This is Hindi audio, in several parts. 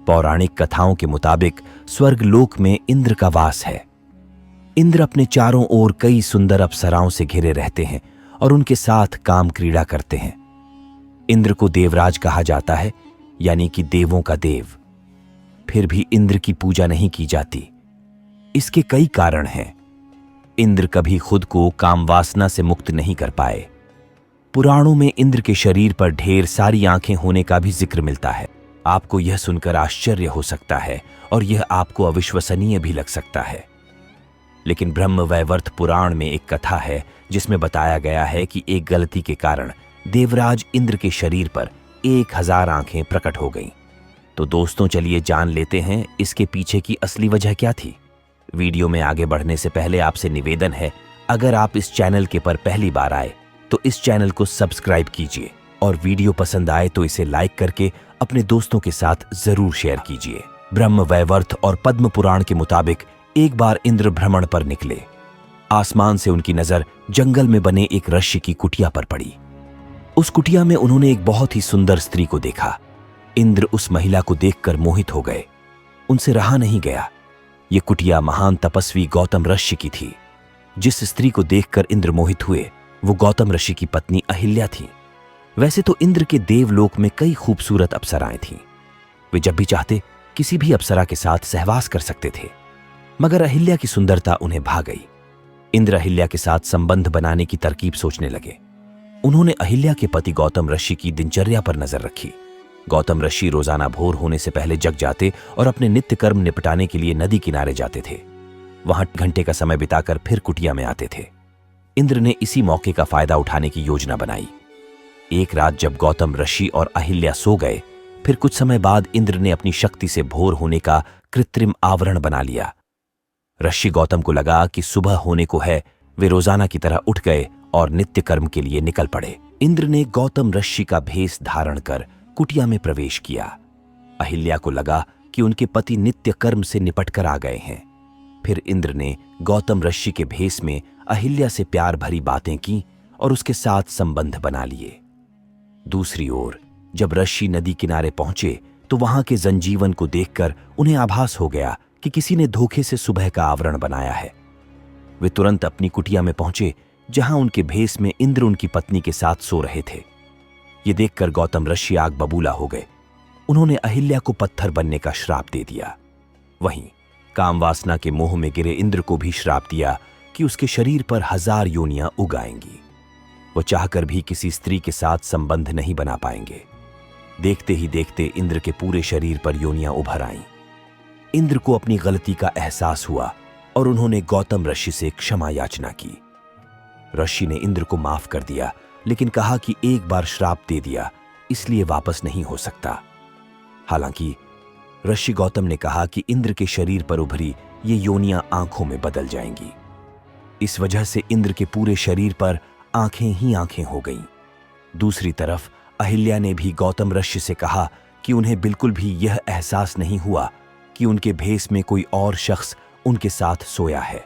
पौराणिक कथाओं के मुताबिक स्वर्गलोक में इंद्र का वास है। इंद्र अपने चारों ओर कई सुंदर अप्सराओं से घिरे रहते हैं और उनके साथ काम क्रीड़ा करते हैं। इंद्र को देवराज कहा जाता है, यानी कि देवों का देव। फिर भी इंद्र की पूजा नहीं की जाती। इसके कई कारण हैं। इंद्र कभी खुद को काम वासना से मुक्त नहीं कर पाए। पुराणों में इंद्र के शरीर पर ढेर सारी आंखें होने का भी जिक्र मिलता है। आपको यह सुनकर आश्चर्य हो सकता है और यह आपको अविश्वसनीय भी लग सकता है, लेकिन ब्रह्मवैवर्त पुराण में एक कथा है जिसमें बताया गया है कि एक गलती के कारण देवराज इंद्र के शरीर पर 1000 आंखें प्रकट हो गईं। तो दोस्तों, चलिए जान लेते हैं इसके पीछे की असली वजह क्या थी। वीडियो में आगे बढ़ने से पहले आपसे निवेदन है, अगर आप इस चैनल के पर पहली बार आए तो इस चैनल को सब्सक्राइब कीजिए और वीडियो पसंद आए तो इसे लाइक करके अपने दोस्तों के साथ जरूर शेयर कीजिए। ब्रह्मवैवर्त और पद्म पुराण के मुताबिक एक बार इंद्र भ्रमण पर निकले। आसमान से उनकी नजर जंगल में बने एक ऋषि की कुटिया पर पड़ी। उस कुटिया में उन्होंने एक बहुत ही सुंदर स्त्री को देखा। इंद्र उस महिला को देखकर मोहित हो गए। उनसे रहा नहीं गया। ये कुटिया महान तपस्वी गौतम ऋषि की थी। जिस स्त्री को देखकर इंद्र मोहित हुए वो गौतम ऋषि की पत्नी अहिल्या थी। वैसे तो इंद्र के देवलोक में कई खूबसूरत अप्सराएं थीं। वे जब भी चाहते किसी भी अप्सरा के साथ सहवास कर सकते थे, मगर अहिल्या की सुंदरता उन्हें भा गई। इंद्र अहिल्या के साथ संबंध बनाने की तरकीब सोचने लगे। उन्होंने अहिल्या के पति गौतम ऋषि की दिनचर्या पर नजर रखी। गौतम ऋषि रोजाना भोर होने से पहले जग जाते और अपने नित्य कर्म निपटाने के लिए नदी किनारे जाते थे। वहां घंटे का समय बिताकर फिर कुटिया में आते थे। इंद्र ने इसी मौके का फायदा उठाने की योजना बनाई। एक रात जब गौतम ऋषि और अहिल्या सो गए, फिर कुछ समय बाद इंद्र ने अपनी शक्ति से भोर होने का कृत्रिम आवरण बना लिया। ऋषि गौतम को लगा कि सुबह होने को है। वे रोजाना की तरह उठ गए और नित्य कर्म के लिए निकल पड़े। इंद्र ने गौतम ऋषि का भेष धारण कर कुटिया में प्रवेश किया। अहिल्या को लगा कि उनके पति नित्य कर्म से निपट कर आ गए हैं। फिर इंद्र ने गौतम ऋषि के भेष में अहिल्या से प्यार भरी बातें की और उसके साथ संबंध बना लिए। दूसरी ओर जब ऋषि नदी किनारे पहुंचे तो वहां के जनजीवन को देखकर उन्हें आभास हो गया कि किसी ने धोखे से सुबह का आवरण बनाया है। वे तुरंत अपनी कुटिया में पहुंचे, जहां उनके भेष में इंद्र उनकी पत्नी के साथ सो रहे थे। ये देखकर गौतम ऋषि आग बबूला हो गए। उन्होंने अहिल्या को पत्थर बनने का श्राप दे दिया। वहीं काम वासना के मोह में गिरे इंद्र को भी श्राप दिया कि उसके शरीर पर 1000 योनियां उग आएंगी। वो चाहकर भी किसी स्त्री के साथ संबंध नहीं बना पाएंगे। देखते ही देखते इंद्र के पूरे शरीर पर योनियां उभर आईं। इंद्र को अपनी गलती का एहसास हुआ और उन्होंने गौतम ऋषि से क्षमा याचना की। ऋषि ने इंद्र को माफ कर दिया, लेकिन कहा कि एक बार श्राप दे दिया इसलिए वापस नहीं हो सकता। हालांकि ऋषि गौतम ने कहा कि इंद्र के शरीर पर उभरी ये योनियां आंखों में बदल जाएंगी। इस वजह से इंद्र के पूरे शरीर पर आंखें ही आंखें हो गईं। दूसरी तरफ अहिल्या ने भी गौतम ऋषि से कहा कि उन्हें बिल्कुल भी यह एहसास नहीं हुआ कि उनके भेष में कोई और शख्स उनके साथ सोया है।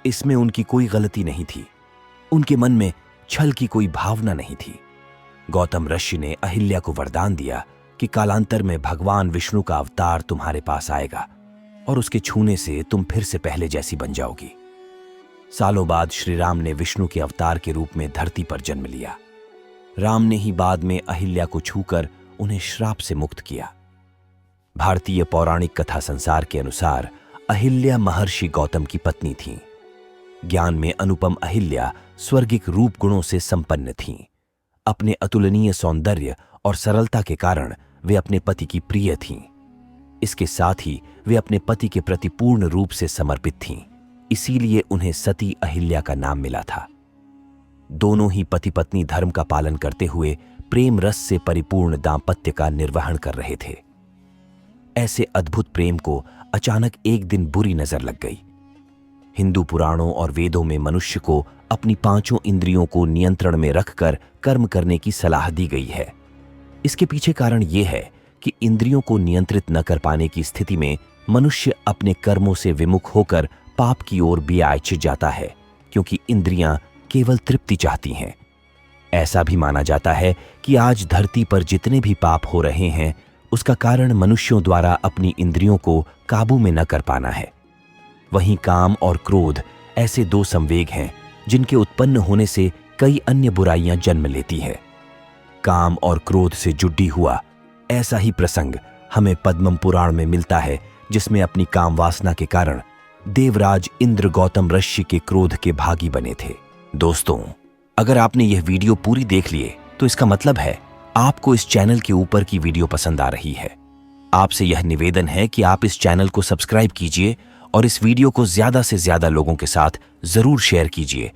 इसमें उनकी कोई गलती नहीं थी। उनके मन में छल की कोई भावना नहीं थी। गौतम ऋषि ने अहिल्या को वरदान दिया कि कालांतर में भगवान विष्णु का अवतार तुम्हारे पास आएगा और उसके छूने से तुम फिर से पहले जैसी बन जाओगी। सालों बाद श्री राम ने विष्णु के अवतार के रूप में धरती पर जन्म लिया। राम ने ही बाद में अहिल्या को छूकर उन्हें श्राप से मुक्त किया। भारतीय पौराणिक कथा संसार के अनुसार अहिल्या महर्षि गौतम की पत्नी थीं। ज्ञान में अनुपम अहिल्या स्वर्गिक रूप गुणों से संपन्न थीं। अपने अतुलनीय सौंदर्य और सरलता के कारण वे अपने पति की प्रिय थीं। इसके साथ ही वे अपने पति के प्रति पूर्ण रूप से समर्पित थीं। इसीलिए उन्हें सती अहिल्या का नाम मिला था। दोनों ही पति पत्नी धर्म का पालन करते हुए प्रेम रस से परिपूर्ण दाम्पत्य का निर्वहन कर रहे थे। ऐसे अद्भुत प्रेम को अचानक एक दिन बुरी नजर लग गई। हिंदू पुराणों और वेदों में मनुष्य को अपनी 5 इंद्रियों को नियंत्रण में रखकर कर्म करने की सलाह दी गई है। इसके पीछे कारण यह है कि इंद्रियों को नियंत्रित न कर पाने की स्थिति में मनुष्य अपने कर्मों से विमुख होकर पाप की ओर बेआइच्छित जाता है, क्योंकि इंद्रियां केवल तृप्ति चाहती हैं। ऐसा भी माना जाता है कि आज धरती पर जितने भी पाप हो रहे हैं उसका कारण मनुष्यों द्वारा अपनी इंद्रियों को काबू में न कर पाना है। वहीं काम और क्रोध ऐसे दो संवेग हैं जिनके उत्पन्न होने से कई अन्य बुराइयां जन्म लेती है। काम और क्रोध से जुड़ी हुआ ऐसा ही प्रसंग हमें पद्मम पुराण में मिलता है, जिसमें अपनी काम वासना के कारण देवराज इंद्र गौतम ऋषि के क्रोध के भागी बने थे। दोस्तों, अगर आपने यह वीडियो पूरी देख लिए तो इसका मतलब है आपको इस चैनल के ऊपर की वीडियो पसंद आ रही है। आपसे यह निवेदन है कि आप इस चैनल को सब्सक्राइब कीजिए और इस वीडियो को ज्यादा से ज्यादा लोगों के साथ जरूर शेयर कीजिए,